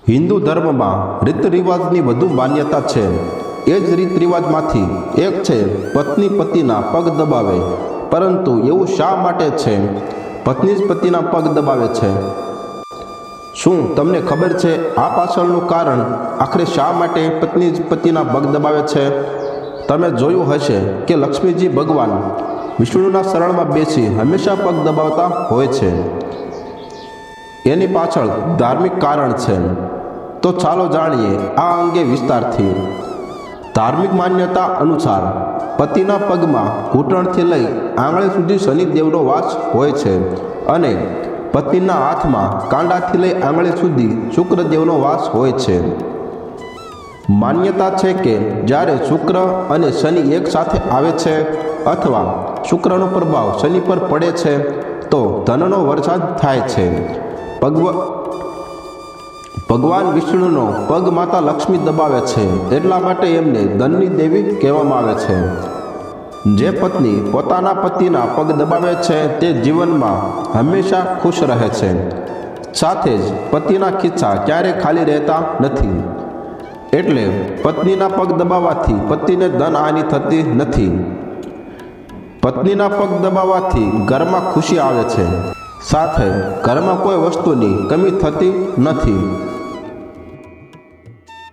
હિન્દુ ધર્મમાં રીત રિવાજની વધુ માન્યતા છે. એ જ રીત રિવાજમાંથી એક છે પત્ની પતિના પગ દબાવે. પરંતુ એવું શા માટે છે પત્ની જ પતિના પગ દબાવે છે? શું તમને ખબર છે આ પાછળનું કારણ આખરે શા માટે પત્ની જ પતિના પગ દબાવે છે? તમે જોયું હશે કે લક્ષ્મીજી ભગવાન વિષ્ણુના શરણમાં બેસી હંમેશા પગ દબાવતા હોય છે. એની પાછળ ધાર્મિક કારણ છે. તો ચાલો જાણીએ આ અંગે વિસ્તારથી. ધાર્મિક માન્યતા અનુસાર પતિના પગમાં ઘૂંટણથી લઈ આંગળી સુધી શનિદેવનો વાસ હોય છે અને પત્નીના હાથમાં કાંડાથી લઈ આંગળી સુધી શુક્રદેવનો વાસ હોય છે. માન્યતા છે કે જ્યારે શુક્ર અને શનિ એક સાથે આવે છે અથવા શુક્રનો પ્રભાવ શનિ પર પડે છે તો ધનનો વરસાદ થાય છે. ભગવાન વિષ્ણુનો પગ માતા લક્ષ્મી દબાવે છે, એટલા માટે એમને ધનની દેવી કહેવામાં આવે છે. જે પત્ની પોતાના પતિના પગ દબાવે છે તે જીવનમાં હંમેશા ખુશ રહે છે. સાથે જ પતિના ખિસ્સા ક્યારેય ખાલી રહેતા નથી. એટલે પત્નીના પગ દબાવવાથી પતિને ધન હાનિ થતી નથી. પત્નીના પગ દબાવવાથી ઘરમાં ખુશી આવે છે. સાથે ઘરમાં કોઈ વસ્તુની કમી થતી નથી.